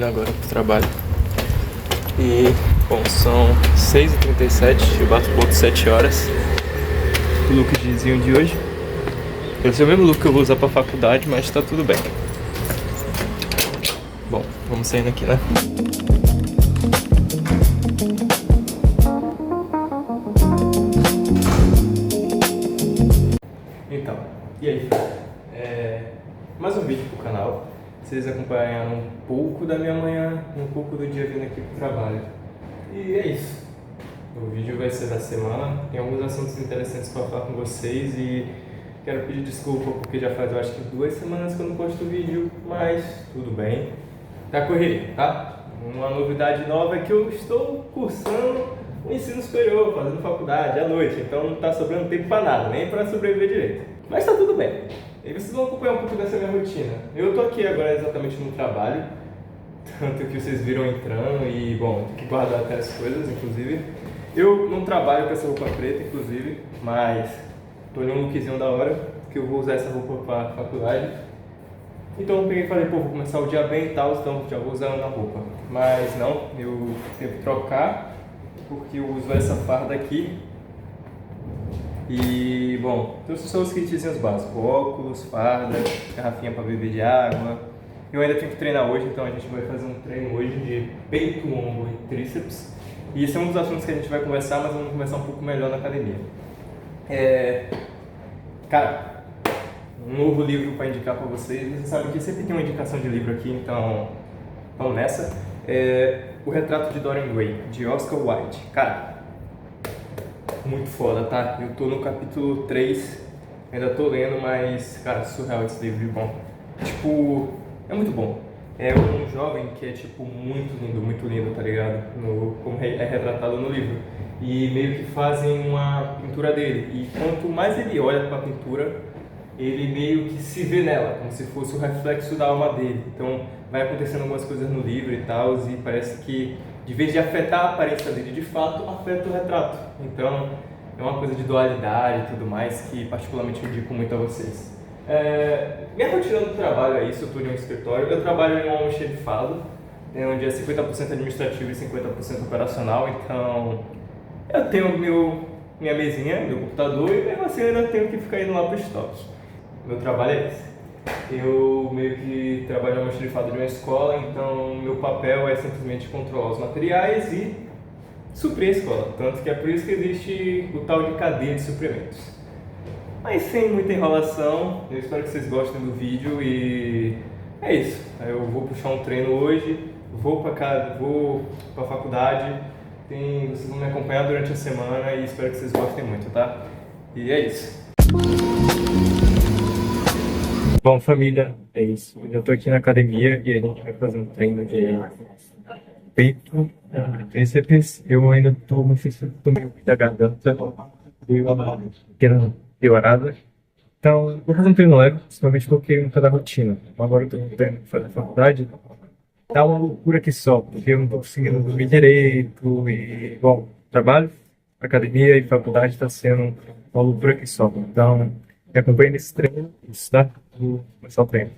indo agora pro trabalho. E, bom, são 6h37, eu bato ponto 7 horas. O lookzinho de hoje. Esse é o mesmo look que eu vou usar pra faculdade, mas tá tudo bem. Bom, vamos saindo aqui, né? Então, e aí? Mais um vídeo pro canal. Vocês acompanharam um pouco da minha manhã, um pouco do dia vindo aqui pro trabalho. E é isso. O vídeo vai ser da semana. Tem alguns assuntos interessantes para falar com vocês e quero pedir desculpa porque já faz, eu acho que 2 semanas que eu não posto vídeo, mas tudo bem. Tá correria, tá? Uma novidade nova é que eu estou cursando o ensino superior, fazendo faculdade à noite, então não tá sobrando tempo para nada, nem para sobreviver direito. Mas tá tudo bem. E vocês vão acompanhar um pouco dessa minha rotina. Eu tô aqui agora exatamente no trabalho, tanto que vocês viram entrando e, bom, tem que guardar até as coisas, inclusive. Eu não trabalho com essa roupa preta, inclusive, mas tô em um lookzinho da hora, que eu vou usar essa roupa pra faculdade. Então eu peguei e falei, pô, vou começar o dia bem e tal, então já vou usando a roupa. Mas não, eu tenho que trocar, porque eu uso essa farda aqui. E, bom, esses são os kitzinhos básicos, óculos, farda, garrafinha para beber de água. Eu ainda tenho que treinar hoje, então a gente vai fazer um treino hoje de peito, ombro e tríceps. E esse é um dos assuntos que a gente vai conversar, mas vamos conversar um pouco melhor na academia. Cara, um novo livro para indicar para vocês. Você sabe que sempre tem uma indicação de livro aqui, então vamos nessa. O Retrato de Dorian Gray, de Oscar Wilde. Cara, muito foda, tá? Eu tô no capítulo 3, ainda tô lendo, mas, cara, surreal esse livro, bom. Tipo, é muito bom. É um jovem que é, tipo, muito lindo, tá ligado? Como é retratado no livro. E meio que fazem uma pintura dele. E quanto mais ele olha pra pintura, ele meio que se vê nela, como se fosse o reflexo da alma dele. Então, vai acontecendo algumas coisas no livro e tal, e parece que, de vez de afetar a aparência dele, de fato, afeta o retrato. Então, é uma coisa de dualidade e tudo mais, que particularmente eu indico muito a vocês. Minha rotina do trabalho é isso, eu estou em um escritório, eu trabalho em um almoxerifado, onde é 50% administrativo e 50% operacional, então eu tenho minha mesinha, meu computador, e mesmo assim eu ainda tenho que ficar indo lá para o estoque. Meu trabalho é esse. Eu meio que trabalho no almoxerifado de uma escola, então meu papel é simplesmente controlar os materiais e suprir a escola, tanto que é por isso que existe o tal de cadeia de suprimentos. Mas sem muita enrolação, eu espero que vocês gostem do vídeo e é isso. Eu vou puxar um treino hoje, vou pra faculdade, vocês vão me acompanhar durante a semana e espero que vocês gostem muito, tá? E é isso. Bom, família, é isso. Eu tô aqui na academia e a gente vai fazer um treino de peito, tríceps. Eu ainda tô no meio da garganta, piorada. Então, vou fazer um treino leve, principalmente porque não tá da rotina. Agora eu tô tentando fazer faculdade, tá uma loucura aqui só, porque eu não tô conseguindo dormir direito e, bom, trabalho, academia e faculdade tá sendo uma loucura aqui só. Então, me acompanhe nesse treino, isso, tá? Vou começar o treino.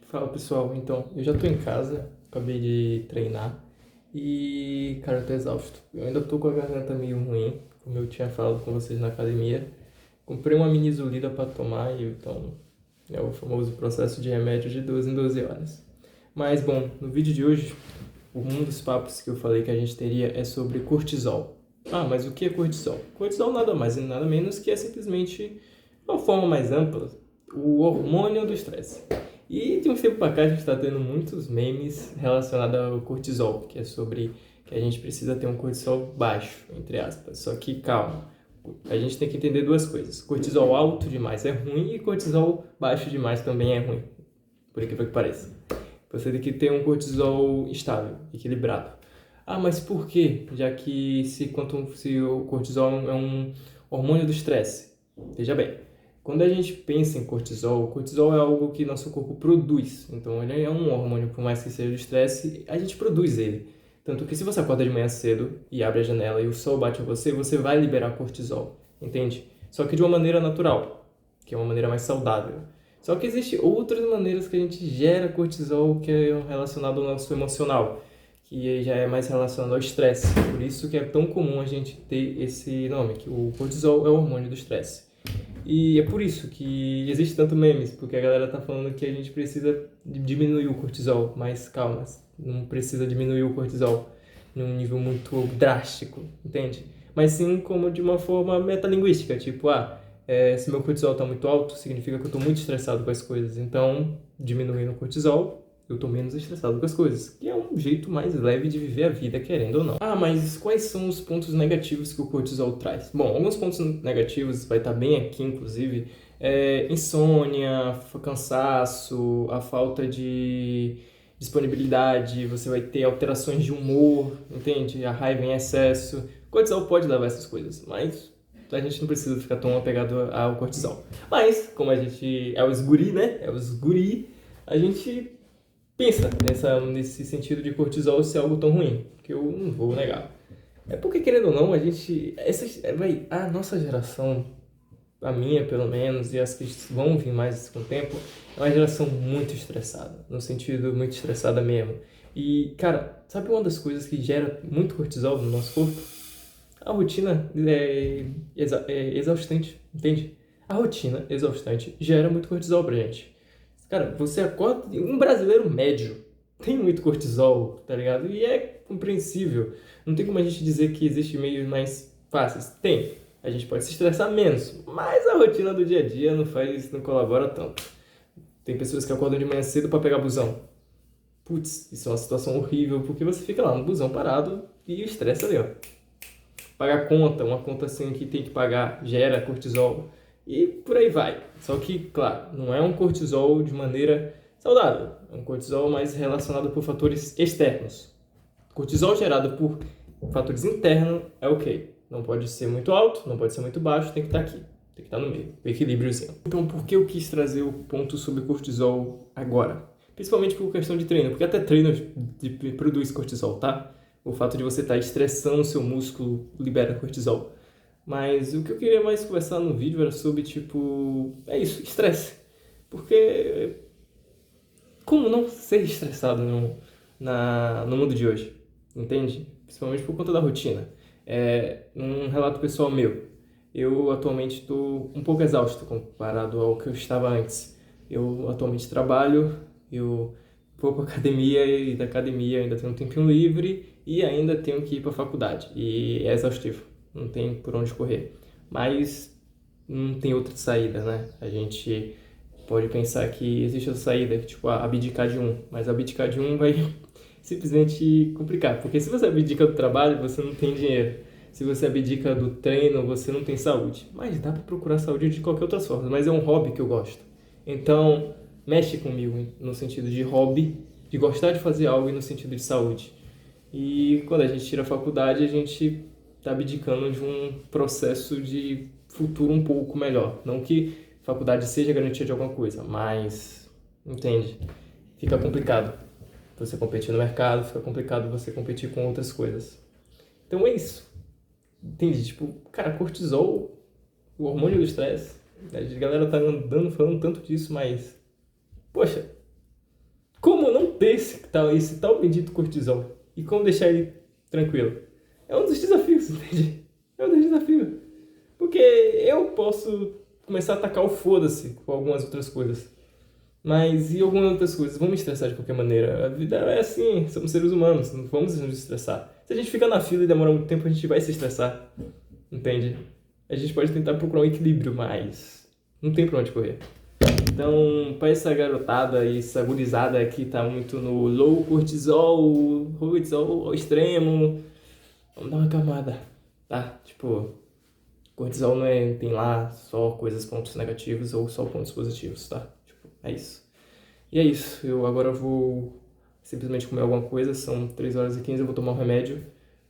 Fala pessoal, então, eu já tô em casa, acabei de treinar e, cara, eu tô exausto. Eu ainda tô com a garganta meio ruim, como eu tinha falado com vocês na academia. Comprei uma minizolida pra tomar e, então, é o famoso processo de remédio de 12 em 12 horas. Mas, bom, no vídeo de hoje, um dos papos que eu falei que a gente teria é sobre cortisol. Ah, mas o que é cortisol? Cortisol nada mais e nada menos que é simplesmente, de uma forma mais ampla, o hormônio do estresse. E de um tempo para cá a gente está tendo muitos memes relacionados ao cortisol, que é sobre que a gente precisa ter um cortisol baixo, entre aspas. Só que calma, a gente tem que entender duas coisas. Cortisol alto demais é ruim e cortisol baixo demais também é ruim, por incrível que pareça. Você tem que ter um cortisol estável, equilibrado. Ah, mas por quê? Já que se o cortisol é um hormônio do estresse. Veja bem, quando a gente pensa em cortisol, o cortisol é algo que nosso corpo produz. Então ele é um hormônio, por mais que seja do estresse, a gente produz ele. Tanto que se você acorda de manhã cedo e abre a janela e o sol bate em você, você vai liberar cortisol, entende? Só que de uma maneira natural, que é uma maneira mais saudável. Só que existem outras maneiras que a gente gera cortisol que é relacionado ao nosso emocional, que já é mais relacionado ao estresse. Por isso que é tão comum a gente ter esse nome, que o cortisol é o hormônio do estresse. E é por isso que existe tanto memes, porque a galera tá falando que a gente precisa diminuir o cortisol, mas calma, não precisa diminuir o cortisol num nível muito drástico, entende? Mas sim como de uma forma metalinguística, tipo, se meu cortisol tá muito alto, significa que eu tô muito estressado com as coisas, então diminuindo o cortisol, eu tô menos estressado com as coisas, que é um jeito mais leve de viver a vida, querendo ou não. Ah, mas quais são os pontos negativos que o cortisol traz? Bom, alguns pontos negativos, vai estar bem aqui, inclusive, insônia, cansaço, a falta de disponibilidade, você vai ter alterações de humor, entende? A raiva em excesso. O cortisol pode levar essas coisas, mas a gente não precisa ficar tão apegado ao cortisol. Mas, como a gente é os guri, né? É os guri, a gente pensa nesse sentido de cortisol ser algo tão ruim, que eu não vou negar. É porque, querendo ou não, a nossa geração, a minha pelo menos, e as que vão vir mais com o tempo, é uma geração muito estressada, no sentido muito estressada mesmo. E, cara, sabe uma das coisas que gera muito cortisol no nosso corpo? A rotina é exaustante, entende? A rotina exaustante gera muito cortisol pra gente. Cara, você acorda. Um brasileiro médio tem muito cortisol, tá ligado? E é compreensível. Não tem como a gente dizer que existem meios mais fáceis. Tem. A gente pode se estressar menos. Mas a rotina do dia a dia não colabora tanto. Tem pessoas que acordam de manhã cedo pra pegar busão. Putz, isso é uma situação horrível, porque você fica lá no busão parado e o estresse ali, ó. Pagar conta, uma conta assim que tem que pagar, gera cortisol. E por aí vai. Só que, claro, não é um cortisol de maneira saudável. É um cortisol mais relacionado por fatores externos. Cortisol gerado por fatores internos é ok. Não pode ser muito alto, não pode ser muito baixo, tem que estar aqui. Tem que estar no meio, o equilíbriozinho. Então, por que eu quis trazer o ponto sobre cortisol agora? Principalmente por questão de treino, porque até treino produz cortisol, tá? O fato de você estar estressando o seu músculo libera cortisol. Mas o que eu queria mais conversar no vídeo era sobre, estresse. Porque como não ser estressado no mundo de hoje, entende? Principalmente por conta da rotina. Um relato pessoal meu, eu atualmente estou um pouco exausto comparado ao que eu estava antes. Eu atualmente trabalho, eu vou para academia e da academia ainda tenho um tempinho livre e ainda tenho que ir para a faculdade. E é exaustivo, não tem por onde correr. Mas não tem outra saída, né? A gente pode pensar que existe outra saída, que abdicar de um. Mas abdicar de um vai simplesmente complicar. Porque se você abdica do trabalho, você não tem dinheiro. Se você abdica do treino, você não tem saúde. Mas dá para procurar saúde de qualquer outra forma. Mas é um hobby que eu gosto. Então, mexe comigo no sentido de hobby, de gostar de fazer algo e no sentido de saúde. E quando a gente tira a faculdade, a gente está abdicando de um processo de futuro um pouco melhor. Não que faculdade seja garantia de alguma coisa, mas, entende? Fica complicado você competir no mercado, fica complicado você competir com outras coisas. Então é isso. Entende? Cara, cortisol, o hormônio do estresse, a galera tá falando tanto disso, mas, poxa, como não ter esse tal bendito cortisol? E como deixar ele tranquilo? É um dos desafios, entende? É um dos desafios. Porque eu posso começar a atacar o foda-se com algumas outras coisas. Mas e algumas outras coisas vão me estressar de qualquer maneira. A vida é assim, somos seres humanos, não vamos nos estressar. Se a gente ficar na fila e demorar muito tempo, a gente vai se estressar, entende? A gente pode tentar procurar um equilíbrio, mas não tem pra onde correr. Então, pra essa garotada e essa gurizada que tá muito no low cortisol ao extremo, vamos dar uma acalmada, tá? Tipo, cortisol não tem lá só pontos negativos ou só pontos positivos, tá? Tipo, é isso. E é isso, eu agora vou simplesmente comer alguma coisa, são 3h15, eu vou tomar um remédio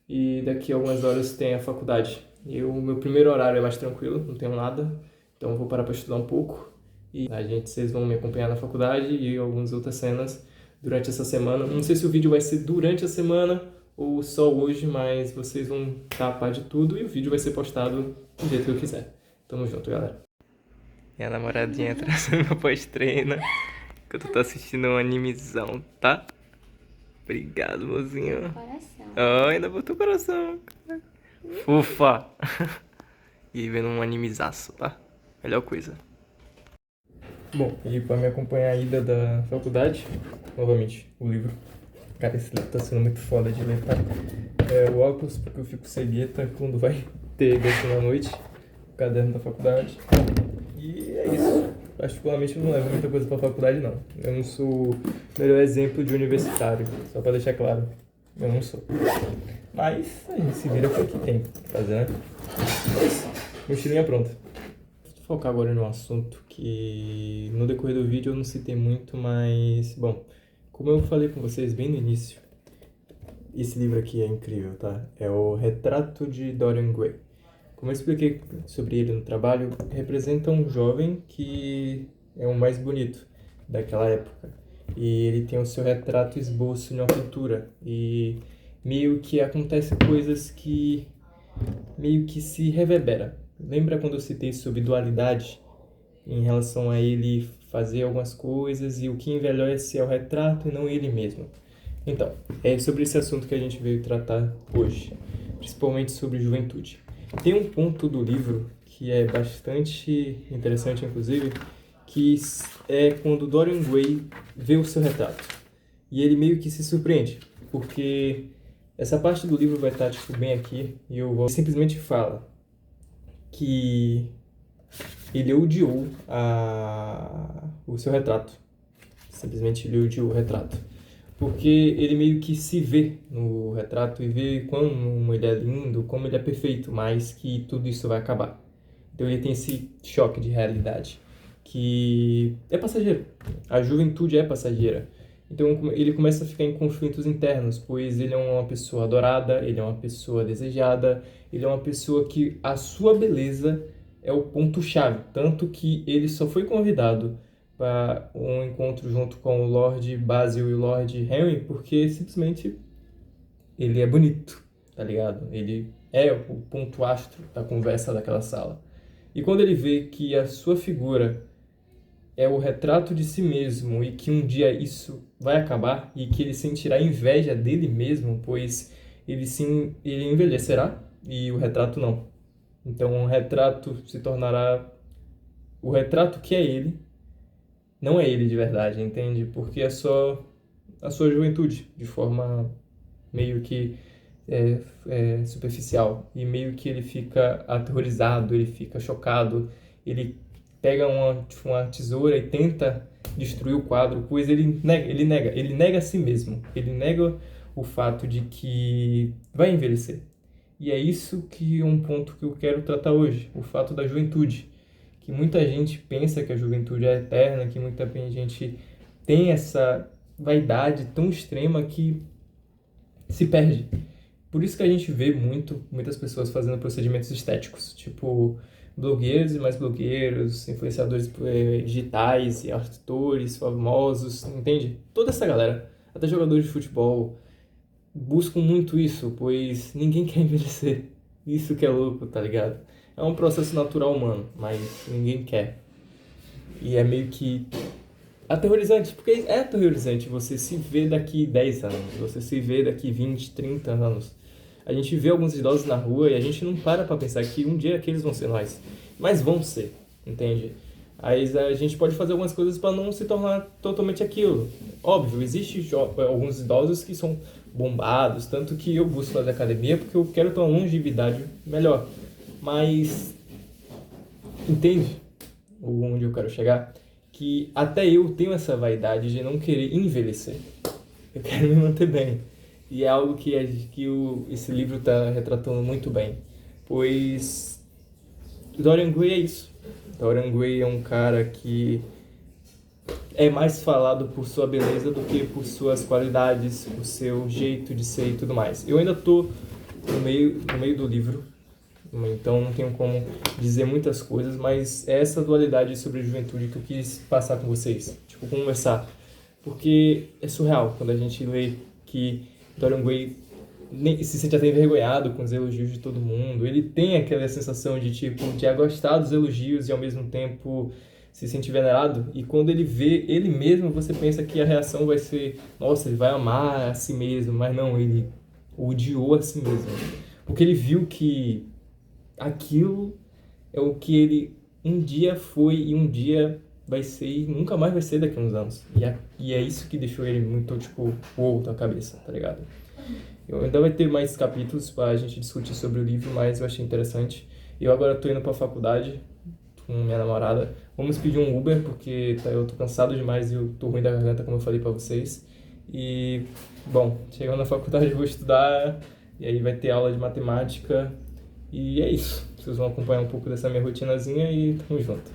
e daqui a algumas horas tem a faculdade. E o meu primeiro horário é mais tranquilo, não tenho nada, então eu vou parar pra estudar um pouco. E vocês vão me acompanhar na faculdade e algumas outras cenas durante essa semana. Não sei se o vídeo vai ser durante a semana ou só hoje, mas vocês vão estar a par de tudo e o vídeo vai ser postado do jeito que eu quiser. Tamo junto, galera. Minha namoradinha trazendo meu pós-treino, enquanto eu tô assistindo um animezão, tá? Obrigado, mozinho. Coração. Oh, ainda botou coração. Ufa! E vendo um animezaço, tá? Melhor coisa. Bom, e pra me acompanhar a ida da faculdade, novamente, o livro. Cara, esse livro tá sendo muito foda de ler, tá? O óculos, porque eu fico cegueta quando vai ter décima à noite, o caderno da faculdade. E é isso. Particularmente eu não levo muita coisa pra faculdade, não. Eu não sou o melhor exemplo de universitário, só pra deixar claro. Eu não sou. Mas a gente se vira com o que tem pra fazer, né? É isso. Mochilinha pronta. Vou focar agora no assunto que no decorrer do vídeo eu não citei muito, mas... Bom, como eu falei com vocês bem no início, esse livro aqui é incrível, tá? É o Retrato de Dorian Gray. Como eu expliquei sobre ele no trabalho, representa um jovem que é o mais bonito daquela época. E ele tem o seu retrato esboço em uma pintura. E meio que acontecem coisas que meio que se reverbera. Lembra quando eu citei sobre dualidade? Em relação a ele fazer algumas coisas e o que envelhece é o retrato e não ele mesmo. Então, é sobre esse assunto que a gente veio tratar hoje, principalmente sobre juventude. Tem um ponto do livro que é bastante interessante, inclusive, que é quando Dorian Gray vê o seu retrato. E ele meio que se surpreende, porque essa parte do livro vai estar tipo, bem aqui, e eu simplesmente fala que ele odiou o seu retrato. Simplesmente ele odiou o retrato. Porque ele meio que se vê no retrato e vê como ele é lindo, como ele é perfeito, mas que tudo isso vai acabar. Então ele tem esse choque de realidade, que é passageiro. A juventude é passageira. Então ele começa a ficar em conflitos internos, pois ele é uma pessoa adorada, ele é uma pessoa desejada, ele é uma pessoa que a sua beleza é o ponto-chave. Tanto que ele só foi convidado para um encontro junto com o Lord Basil e o Lord Henry, porque simplesmente ele é bonito, tá ligado? Ele é o ponto astro da conversa daquela sala. E quando ele vê que a sua figura é o retrato de si mesmo e que um dia isso vai acabar e que ele sentirá inveja dele mesmo, pois ele envelhecerá e o retrato não. Então o retrato se tornará o retrato que é ele, não é ele de verdade, entende? Porque é só a sua juventude, de forma meio que superficial. E meio que ele fica aterrorizado, ele fica chocado, ele pega uma tesoura e tenta destruir o quadro, pois ele nega a si mesmo. Ele nega o fato de que vai envelhecer. E é isso que é um ponto que eu quero tratar hoje, o fato da juventude. Que muita gente pensa que a juventude é eterna, que muita gente tem essa vaidade tão extrema que se perde. Por isso que a gente vê muitas pessoas fazendo procedimentos estéticos, tipo blogueiros e mais blogueiros, influenciadores digitais e atores famosos, entende? Toda essa galera, até jogadores de futebol, buscam muito isso, pois ninguém quer envelhecer. Isso que é louco, tá ligado? É um processo natural humano, mas ninguém quer. E é meio que aterrorizante, porque é aterrorizante você se ver daqui 10 anos, você se ver daqui 20, 30 anos. A gente vê alguns idosos na rua e a gente não para pra pensar que um dia aqueles vão ser nós. Mas vão ser, entende? Mas a gente pode fazer algumas coisas para não se tornar totalmente aquilo. Óbvio, existem alguns idosos que são bombados, tanto que eu busco fazer academia porque eu quero ter uma longevidade melhor. Mas, entende onde eu quero chegar? Que até eu tenho essa vaidade de não querer envelhecer. Eu quero me manter bem. E é algo que esse livro está retratando muito bem. Pois Dorian Gray é isso. Dorian Gray é um cara que é mais falado por sua beleza do que por suas qualidades, por seu jeito de ser e tudo mais. Eu ainda tô no meio do livro, então não tenho como dizer muitas coisas, mas é essa dualidade sobre a juventude que eu quis passar com vocês, tipo, conversar. Porque é surreal quando a gente lê que Dorian Gray se sente até envergonhado com os elogios de todo mundo. Ele tem aquela sensação de, tipo, de gostar dos elogios e ao mesmo tempo se sentir venerado. E quando ele vê ele mesmo, você pensa que a reação vai ser, nossa, ele vai amar a si mesmo. Mas não, ele odiou a si mesmo. Porque ele viu que aquilo é o que ele um dia foi e um dia vai ser e nunca mais vai ser daqui a uns anos. E é isso que deixou ele muito, tipo, uou, na cabeça, tá ligado? Ainda vai ter mais capítulos pra gente discutir sobre o livro, mas eu achei interessante. Eu agora tô indo pra faculdade com minha namorada. Vamos pedir um Uber, porque eu tô cansado demais e eu tô ruim da garganta, como eu falei pra vocês. E, bom, chegando na faculdade eu vou estudar, e aí vai ter aula de matemática. E é isso. Vocês vão acompanhar um pouco dessa minha rotinazinha e tamo junto.